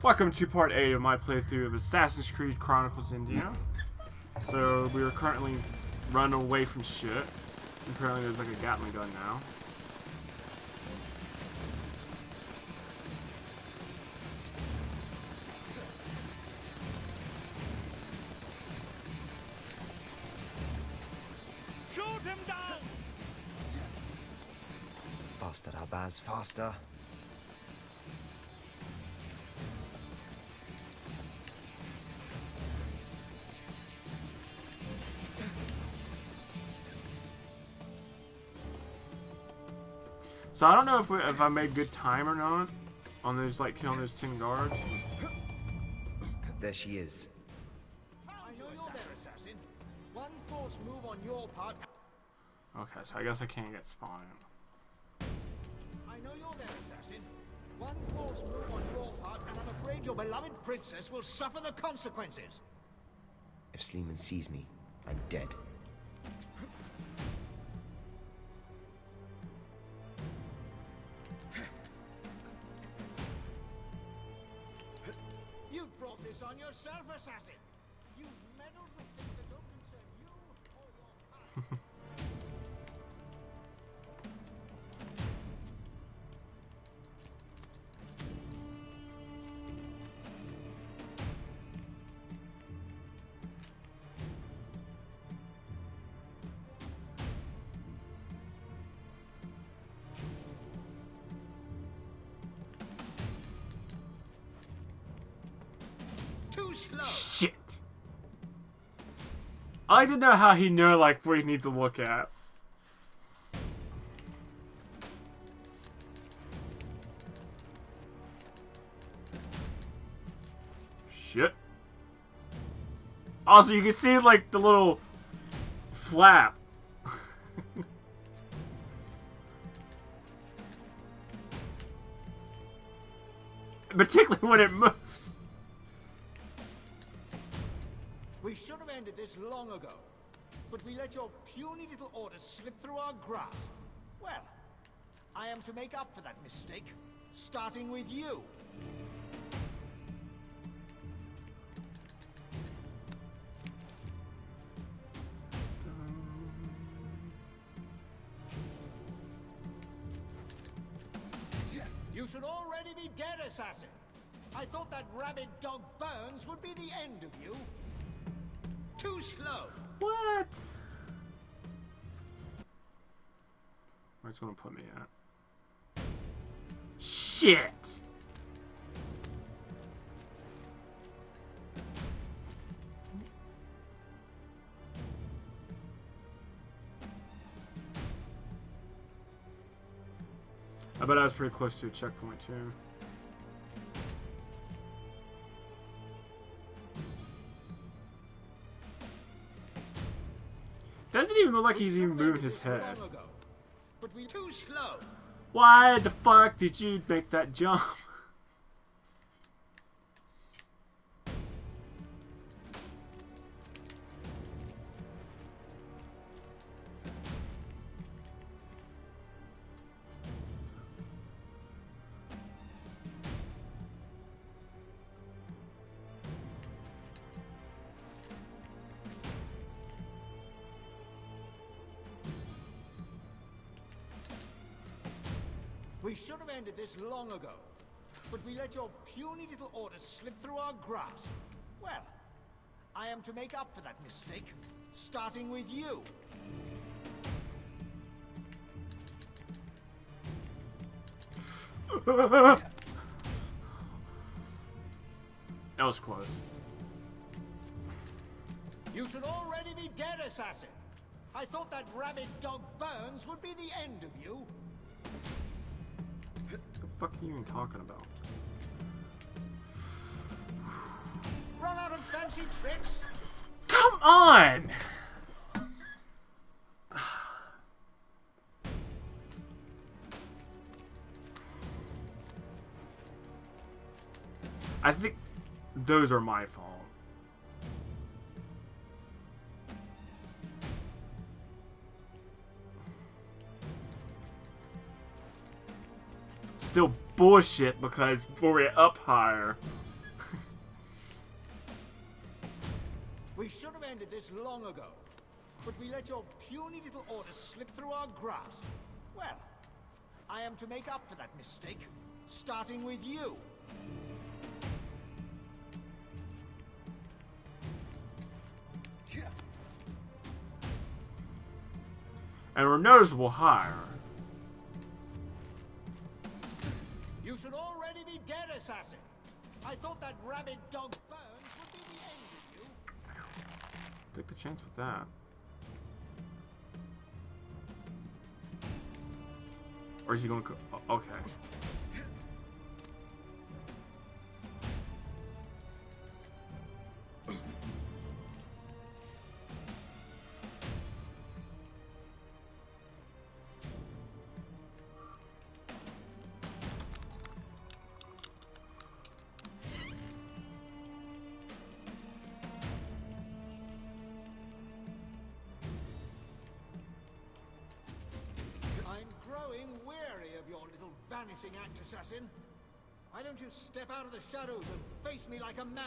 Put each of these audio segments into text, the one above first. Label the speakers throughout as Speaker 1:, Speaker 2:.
Speaker 1: Welcome to part 8 of my playthrough of Assassin's Creed Chronicles India. So we are currently running away from shit. Apparently there's like a Gatling gun now.
Speaker 2: Shoot him down!
Speaker 3: Faster, Abaz, faster.
Speaker 1: So I don't know if I made good time or not on those, like, killing those 10 guards.
Speaker 3: There she is.
Speaker 2: I know you're there, assassin. One false move on your part.
Speaker 1: Okay, so I guess I can't get spawned.
Speaker 2: I know you're there, assassin. One false move on your part, and I'm afraid your beloved princess will suffer the consequences.
Speaker 3: If Sleeman sees me, I'm dead.
Speaker 2: You brought this on yourself, assassin. You've meddled with things that don't concern you or your past. Too slow.
Speaker 1: Shit! I didn't know how he knew, like, where he needs to look at. Shit. Also, you can see, like, the little flap. Particularly when it moves.
Speaker 2: We should have ended this long ago, but we let your puny little orders slip through our grasp. Well, I am to make up for that mistake, starting with you. You should already be dead, assassin. I thought that rabid dog Burns would be the end of you. Too slow.
Speaker 1: What? Where's it gonna put me at? Shit! I bet I was pretty close to a checkpoint too. Doesn't even look like he's even moving his head.
Speaker 2: But we're too slow.
Speaker 1: Why the fuck did you make that jump?
Speaker 2: We should have ended this long ago, but we let your puny little orders slip through our grasp. Well, I am to make up for that mistake, starting with you.
Speaker 1: That was close.
Speaker 2: You should already be dead, assassin. I thought that rabid dog Burns would be the end of you.
Speaker 1: What the fuck are you even talking about?
Speaker 2: Run out of fancy tricks?
Speaker 1: Come on! I think those are my fault. Still bullshit because we're up higher.
Speaker 2: We should have ended this long ago, but we let your puny little order slip through our grasp. Well, I am to make up for that mistake, starting with you.
Speaker 1: And we're noticeable higher.
Speaker 2: You should already be dead, assassin. I thought that rabid dog Burns would be the end of you.
Speaker 1: Take the chance with that. Or is he going to... Okay.
Speaker 2: Vanishing act, assassin. Why don't you step out of the shadows and face me like a man?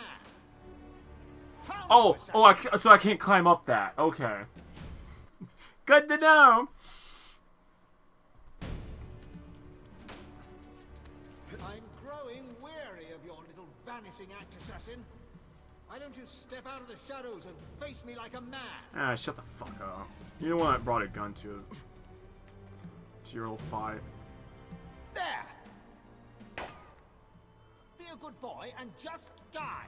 Speaker 2: Found you, assassin.
Speaker 1: So I can't climb up that. Okay. Good to know.
Speaker 2: I'm growing weary of your little vanishing act, assassin. Why don't you step out of the shadows and face me like a man?
Speaker 1: Ah, shut the fuck up. You're the one that brought a gun to your little fight.
Speaker 2: There! Be a good boy and just die!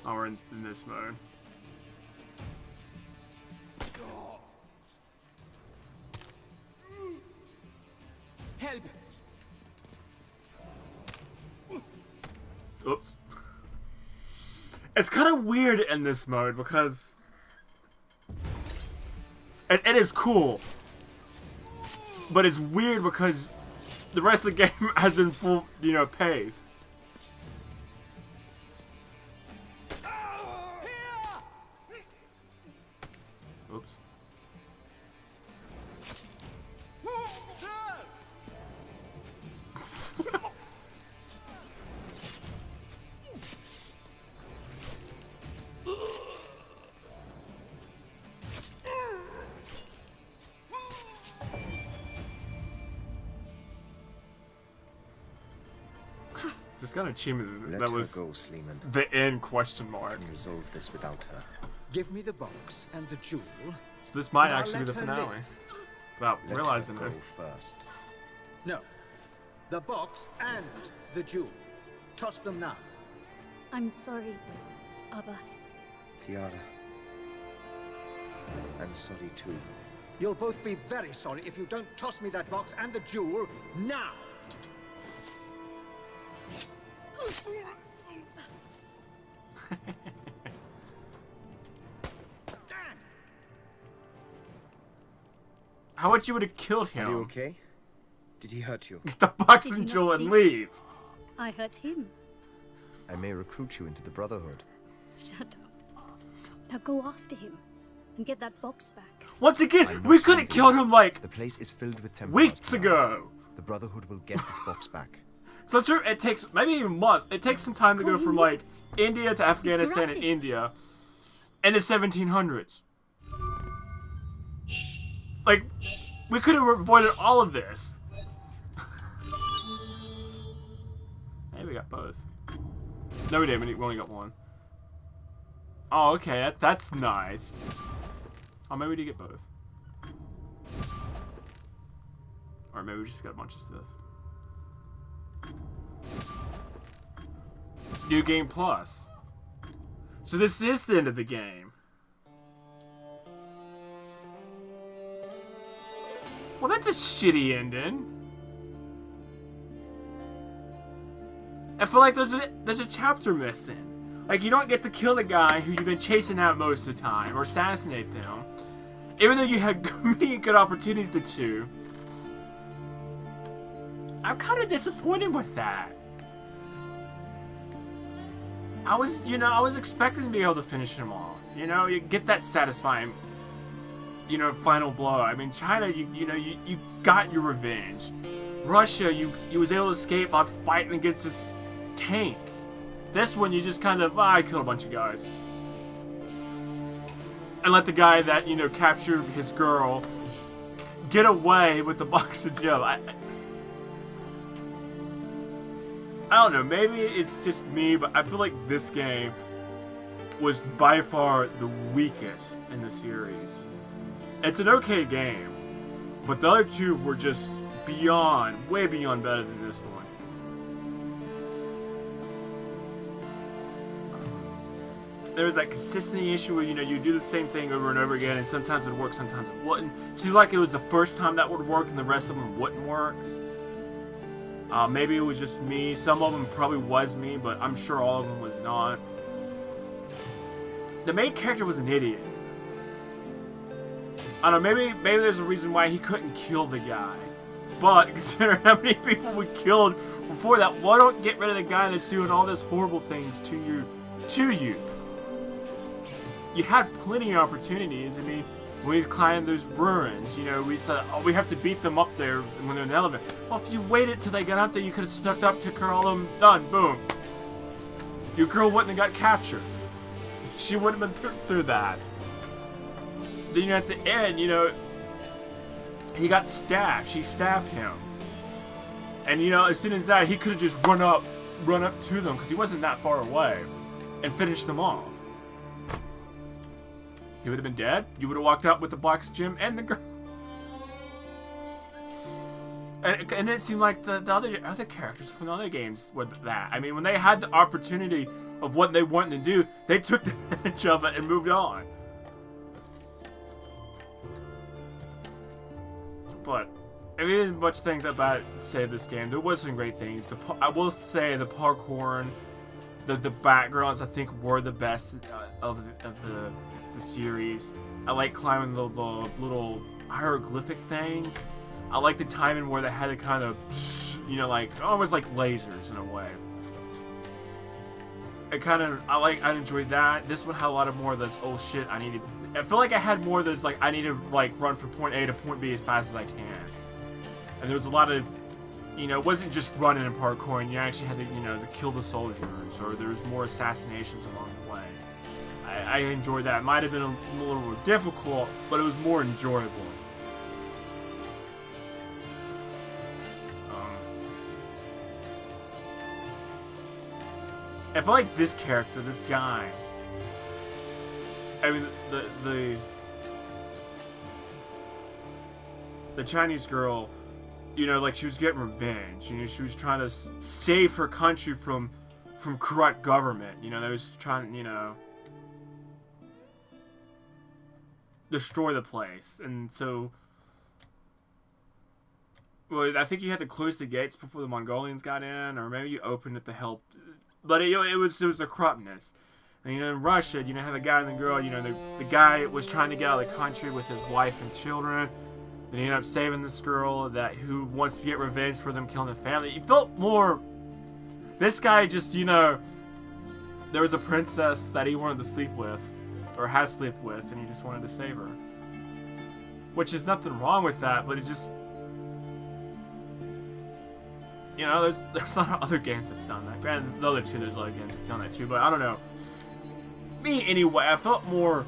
Speaker 1: Oh, we're in this mode.
Speaker 2: Help!
Speaker 1: Oops. It's kind of weird in this mode because it is cool, but it's weird because the rest of the game has been full, paced. Oops. Just got an achievement
Speaker 3: Let
Speaker 1: that
Speaker 3: her
Speaker 1: was
Speaker 3: go, Sleeman.
Speaker 1: the end question mark.
Speaker 3: I can resolve this without her.
Speaker 2: Give me the box and the jewel.
Speaker 1: So this might
Speaker 2: And I'll
Speaker 1: actually be
Speaker 2: let
Speaker 1: the
Speaker 2: her
Speaker 1: finale.
Speaker 2: live.
Speaker 1: Without
Speaker 3: Let
Speaker 1: realizing
Speaker 3: her
Speaker 1: it.
Speaker 3: go first.
Speaker 2: No. The box and the jewel. Toss them now.
Speaker 4: I'm sorry, Abbas.
Speaker 3: Kiara. I'm sorry too.
Speaker 2: You'll both be very sorry if you don't toss me that box and the jewel now. Damn!
Speaker 1: How about you would have killed
Speaker 3: Are you
Speaker 1: him?
Speaker 3: okay? Did he hurt you?
Speaker 1: Get the box
Speaker 4: Did you
Speaker 1: and
Speaker 4: not
Speaker 1: jewel and
Speaker 4: see?
Speaker 1: leave.
Speaker 4: I hurt him.
Speaker 3: I may recruit you into the Brotherhood.
Speaker 4: Shut up. Now go after him and get that box back.
Speaker 1: Once again,
Speaker 3: I'm
Speaker 1: we
Speaker 3: not
Speaker 1: could have
Speaker 3: leaving.
Speaker 1: killed him like
Speaker 3: The place is filled with Templars.
Speaker 1: weeks
Speaker 3: Pilar.
Speaker 1: ago.
Speaker 3: The Brotherhood will get this box back.
Speaker 1: So I'm sure it takes maybe even months. It takes some time to go from like India to Afghanistan and
Speaker 4: grabbed it.
Speaker 1: India in the 1700s. Like, we could have avoided all of this. Hey, we got both. No, we didn't. We only got one. Oh, okay. That's nice. Oh, maybe we did get both. Or maybe we just got a bunch of stuff. New Game Plus. So this is the end of the game. Well, that's a shitty ending. I feel like there's a chapter missing. Like, you don't get to kill the guy who you've been chasing out most of the time, or assassinate them. Even though you had many good opportunities to. I'm kind of disappointed with that. I was expecting to be able to finish him off. You get that satisfying you know, final blow. I mean, China, you got your revenge. Russia, you was able to escape by fighting against this tank. This one, you just kind of, I killed a bunch of guys. And let the guy that, you know, captured his girl get away with the box of gem. I don't know, maybe it's just me, but I feel like this game was by far the weakest in the series. It's an okay game, but the other two were just beyond, way beyond better than this one. There was that consistency issue where, you know, you do the same thing over and over again, and sometimes it would work, sometimes it wouldn't. It seemed like it was the first time that would work, and the rest of them wouldn't work. Maybe it was just me. Some of them probably was me, but I'm sure all of them was not. The main character was an idiot. I don't know, maybe there's a reason why he couldn't kill the guy. But considering how many people we killed before that, why don't get rid of the guy that's doing all these horrible things to you? You had plenty of opportunities. I mean, when he's climbing those ruins, you know, we said, oh, we have to beat them up there when they're in the elevator. Well, if you waited till they got up there, you could have snuck up, took her, all of them, done, boom. Your girl wouldn't have got captured. She wouldn't have been through that. Then, you know, at the end, you know, he got stabbed. She stabbed him. And, you know, as soon as that, he could have just run up to them, because he wasn't that far away, and finished them off. He would have been dead. You would have walked out with the box gym and the girl. And it seemed like the other characters from the other games were that. I mean, when they had the opportunity of what they wanted to do, they took advantage of it and moved on. But I mean, there's much things about say this game. There was some great things. I will say the parkour, the backgrounds, I think were the best of the series. I like climbing the little hieroglyphic things. I like the timing where they had to kind of, you know, like almost like lasers in a way. I enjoyed that. This one had a lot of more of this, oh shit, I feel like I had more of this, like, I need to, like, run from point A to point B as fast as I can. And there was a lot of, you know, it wasn't just running and parkouring. You actually had to, you know, to kill the soldiers, or there was more assassinations along the way. I enjoyed that. It might have been a little more difficult, but it was more enjoyable. I feel like this character, this guy, I mean, the Chinese girl, you know, like, she was getting revenge. You know, she was trying to save her country from corrupt government. You know, they was trying, you know, destroy the place. And so, well, I think you had to close the gates before the Mongolians got in, or maybe you opened it to help. But it was the corruptness. And, you know, in Russia, you know, how the guy and the girl, you know, the guy was trying to get out of the country with his wife and children. Then he ended up saving this girl who wants to get revenge for them killing the family. He felt more... This guy just, you know... There was a princess that he wanted to sleep with, or has slept with, and he just wanted to save her. Which is nothing wrong with that, but it just... You know, there's a lot of other games that's done that. Granted, the other two, there's other games that's done that too, but I don't know. Me, anyway, I felt more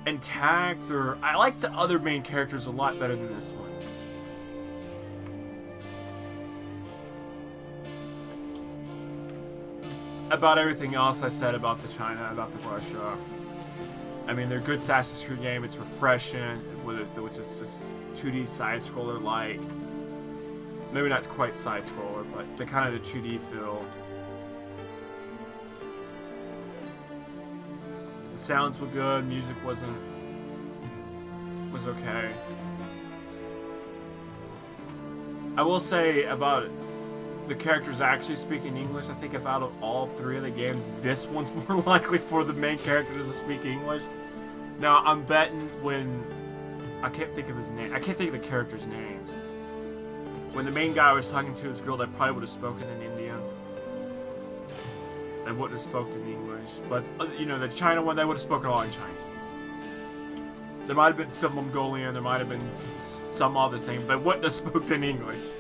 Speaker 1: intact, or I like the other main characters a lot better than this one. About everything else I said about the China, about the Russia. I mean, they're a good Assassin's Creed game. It's refreshing, which is just 2D side-scroller like. Maybe not quite side-scroller, but the kind of the 2D feel. The sounds were good, music was okay. I will say about the characters actually speaking English, I think if out of all three of the games, this one's more likely for the main characters to speak English. Now, I'm betting when... I can't think of his name. I can't think of the characters' names. When the main guy was talking to his girl, they probably would have spoken in Indian. They wouldn't have spoken in English. But, you know, the China one, they would have spoken all in Chinese. There might have been some Mongolian, there might have been some other thing, but wouldn't have spoken English.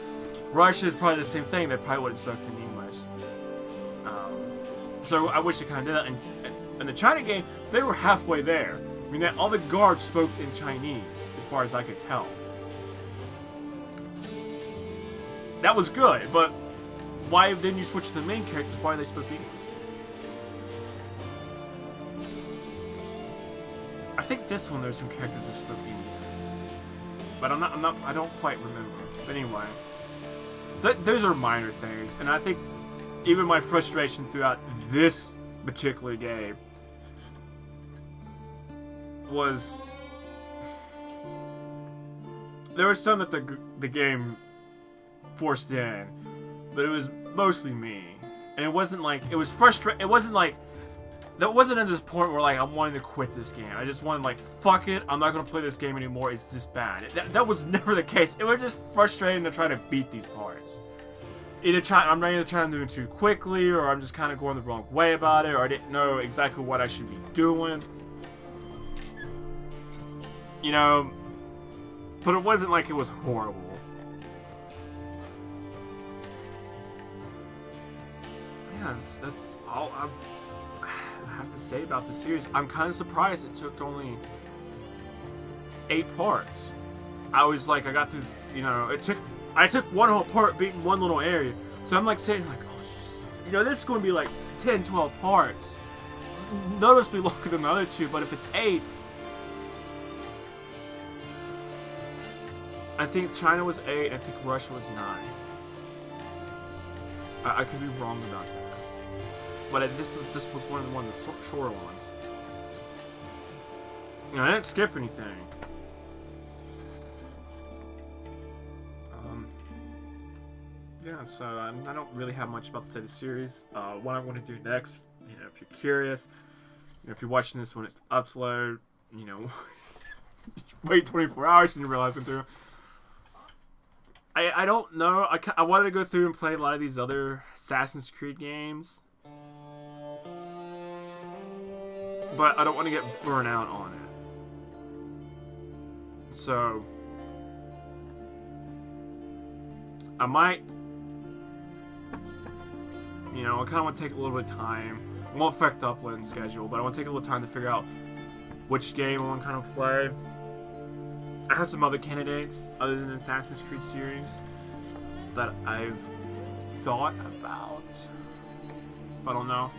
Speaker 1: Russia is probably the same thing, they probably wouldn't have spoken English. So I wish they kind of did that. And in the China game, they were halfway there. I mean, all the guards spoke in Chinese, as far as I could tell. That was good, but why didn't you switch to the main characters? Why they spoke English? I think this one there's some characters that spoke English, but I don't quite remember. But anyway, those are minor things, and I think even my frustration throughout this particular game was there was some that the game forced in, but it was mostly me, and it wasn't like it was frustrating. It wasn't like that wasn't at this point where like I'm wanting to quit this game. I just wanted like fuck it, I'm not gonna play this game anymore. It's this bad. That was never the case. It was just frustrating to try to beat these parts. I'm either trying to do it too quickly, or I'm just kind of going the wrong way about it, or I didn't know exactly what I should be doing. You know, but it wasn't like it was horrible. Yeah, that's all I have to say about the series. I'm kind of surprised it took only 8 parts. I was like, I got through, you know, I took one whole part beating one little area. So I'm like saying like, oh, you know, this is going to be like 10, 12 parts. Noticeably longer than the other 2, but if it's 8, I think China was 8, I think Russia was 9. I could be wrong about that. But this was one of the shorter ones. You know, I didn't skip anything. Yeah, so I don't really have much about to say the series. What I want to do next, you know, if you're curious, you know, if you're watching this when it's upload, you know, wait 24 hours and you realize I'm through. I don't know. I wanted to go through and play a lot of these other Assassin's Creed games, but I don't want to get burnt out on it. So I might, you know, I kind of want to take a little bit of time. It won't affect the uploading schedule, but I want to take a little time to figure out which game I want to kind of play. I have some other candidates other than the Assassin's Creed series that I've thought about. I don't know.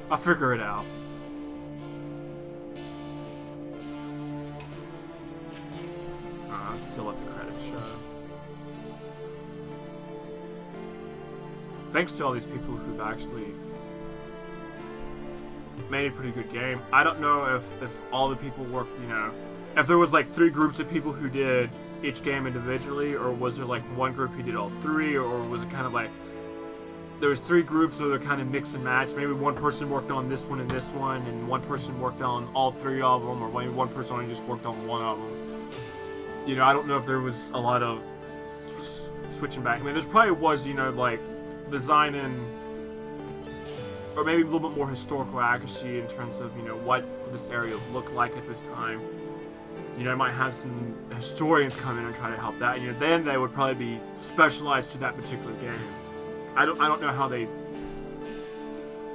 Speaker 1: I'll figure it out. Still let the credits show. Thanks to all these people who've actually made a pretty good game. I don't know if all the people worked, you know, if there was like 3 groups of people who did each game individually, or was there like one group who did all 3, or was it kind of like there was 3 groups, so they're kind of mix and match. Maybe one person worked on this one, and one person worked on all 3 of them, or maybe one person only just worked on one of them. You know, I don't know if there was a lot of switching back. I mean, there's probably was, you know, like designing, or maybe a little bit more historical accuracy in terms of, you know, what this area looked like at this time. You know, I might have some historians come in and try to help that. You know, then they would probably be specialized to that particular game. I don't know how they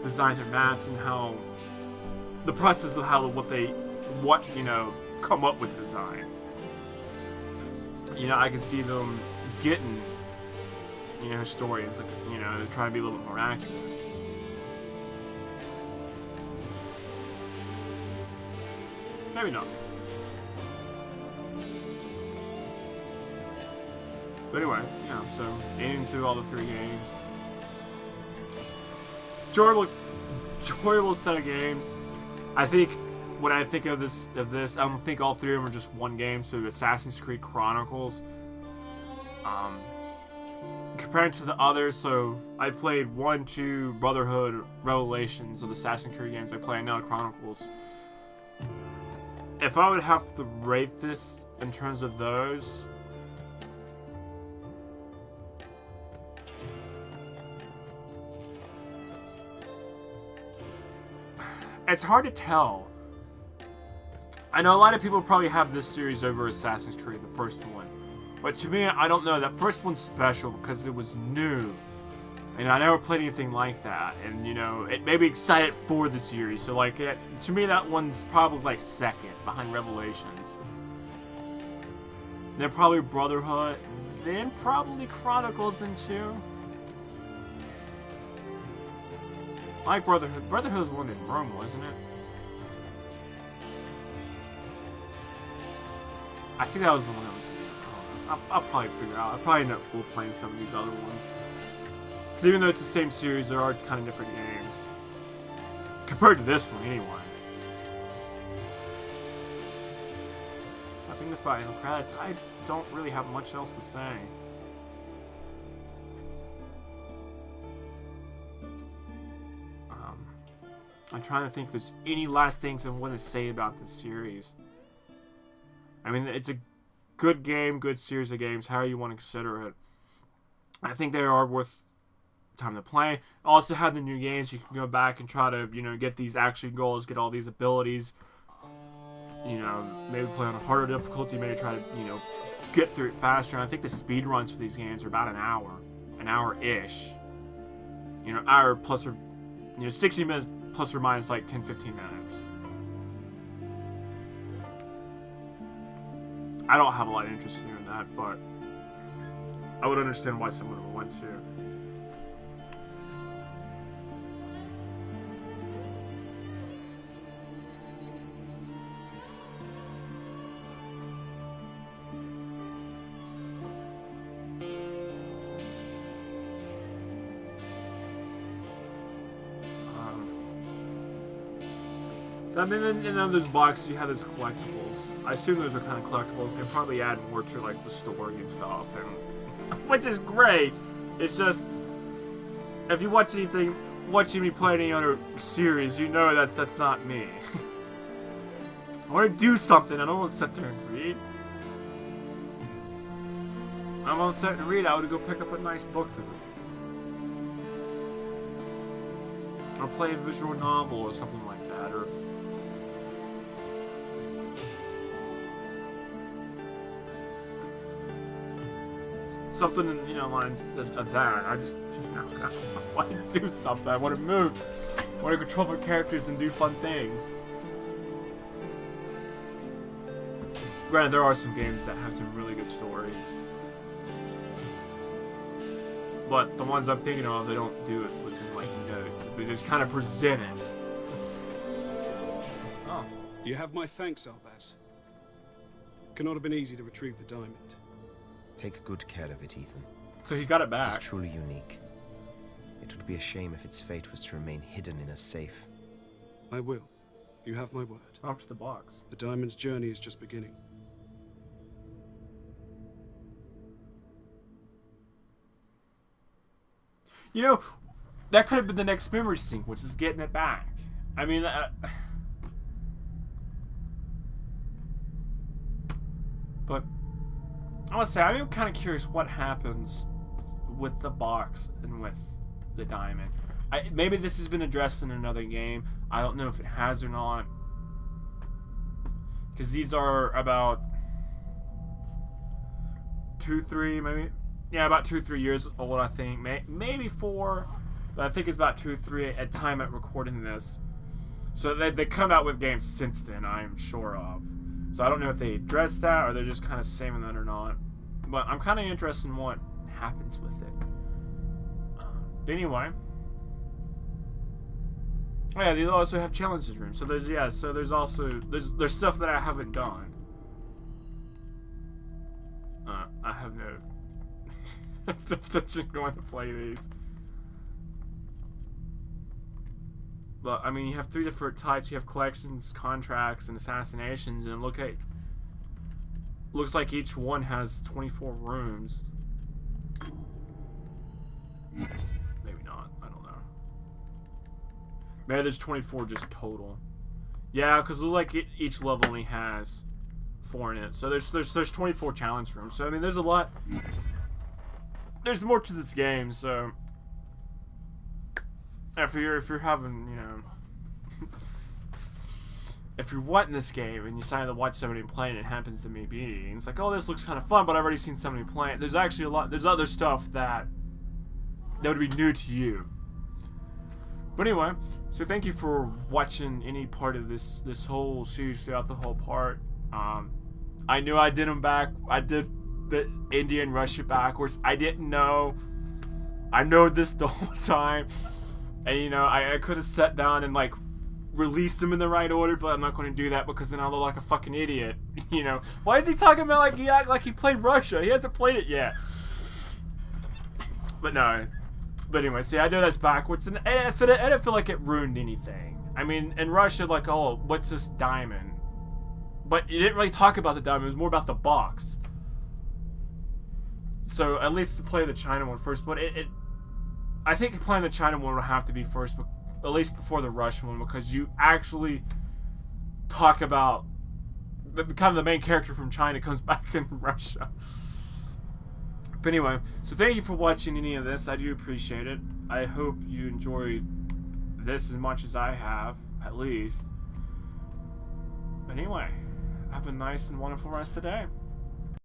Speaker 1: design their maps and how the process of how what you know, come up with designs. You know, I can see them getting, you know, historians, like, you know, they're trying to be a little bit more accurate. Maybe not. But anyway, yeah, so aiming through all the 3 games. Enjoyable set of games. I think when I think of this, I don't think all 3 of them are just one game. So Assassin's Creed Chronicles. Compared to the others, so I played 1, 2, Brotherhood, Revelations of the Assassin's Creed games I play, and now Chronicles. If I would have to rate this in terms of those, it's hard to tell. I know a lot of people probably have this series over Assassin's Creed, the first one. But to me, I don't know. That first one's special because it was new. And I never played anything like that. And, you know, it made me excited for the series. So, like, to me, that one's probably, like, second behind Revelations. Then probably Brotherhood. Then probably Chronicles, then 2. I like Brotherhood. Brotherhood was one in Rome, wasn't it? I think that was the one that was in Rome. I'll probably figure it out. I'll probably end up playing some of these other ones. Because even though it's the same series, there are kind of different games. Compared to this one, anyway. So I think that's about it. Credits. I don't really have much else to say. I'm trying to think if there's any last things I want to say about this series. I mean, it's a good game, good series of games, however you want to consider it. I think they are worth time to play. Also have the new games. You can go back and try to, you know, get these action goals, get all these abilities. You know, maybe play on a harder difficulty, maybe try to, you know, get through it faster. And I think the speed runs for these games are about an hour-ish. You know, hour plus or, you know, 60 minutes plus or minus like 10-15 minutes. I don't have a lot of interest in doing that, but I would understand why someone would want to. So I mean, in those boxes you have those collectibles. I assume those are kind of collectibles. They probably add more to like the story and stuff, and which is great. It's just if you watch anything, watching me play any other series, you know that's not me. I want to do something. I don't want to sit there and read. I want to sit and read. I would go pick up a nice book to read, or play a visual novel or something like that, or. Something in, you know, lines of that. I just, you know, I want to do something. I want to move. I want to control my characters and do fun things. Granted, there are some games that have some really good stories. But the ones I'm thinking of, they don't do it within, like, notes. They just kind of present it.
Speaker 5: Oh. You have my thanks, Albaz. Cannot have been easy to retrieve the diamond.
Speaker 3: Take good care of it, Ethan.
Speaker 1: So he got it
Speaker 3: It
Speaker 1: back.
Speaker 3: is truly unique. It would be a shame if its fate was to remain hidden in a safe.
Speaker 5: I will. You have my word.
Speaker 1: Up to the box.
Speaker 5: The diamond's journey is just beginning.
Speaker 1: You know, that could have been the next memory sequence, is getting it back. I mean, but I want to say, I'm kind of curious what happens with the box and with the diamond. Maybe this has been addressed in another game. I don't know if it has or not. Because these are about 2-3, maybe. Yeah, about 2-3 years old, I think. Maybe 4. But I think it's about 2-3 at time at recording this. So they come out with games since then, I'm sure of. So I don't know if they address that or they're just kind of saving that or not. But I'm kind of interested in what happens with it. But anyway. Oh yeah, they also have challenges rooms. So there's also there's stuff that I haven't done. I have no intention going to play these. But I mean, you have 3 different types. You have collections, contracts, and assassinations. And looks like each one has 24 rooms. Maybe not. I don't know. Maybe there's 24 just total. Yeah, because like each level only has 4 in it. So there's 24 challenge rooms. So I mean, there's a lot. There's more to this game. So if you're having, you know, if you're wanting this game and you decide to watch somebody playing, it happens to me be, and it's like, oh, this looks kind of fun, but I've already seen somebody playing. There's actually there's other stuff that would be new to you. But anyway, so thank you for watching any part of this whole series throughout the whole part. I knew I did them back. I did the India and Russia backwards. I didn't know. I know this the whole time, and you know, I could have sat down and like released them in the right order, but I'm not going to do that because then I'll look like a fucking idiot. You know, why is he talking about like he played Russia? He hasn't played it yet. But no. But anyway, see, I know that's backwards, and I didn't feel like it ruined anything. I mean, in Russia, like, oh, what's this diamond? But you didn't really talk about the diamond. It was more about the box. So at least play the China one first. But I think playing the China one will have to be first, but at least before the Russian one, because you actually talk about kind of the main character from China comes back in Russia. But anyway, so thank you for watching any of this. I do appreciate it. I hope you enjoyed this as much as I have, at least. But anyway, have a nice and wonderful rest of the day.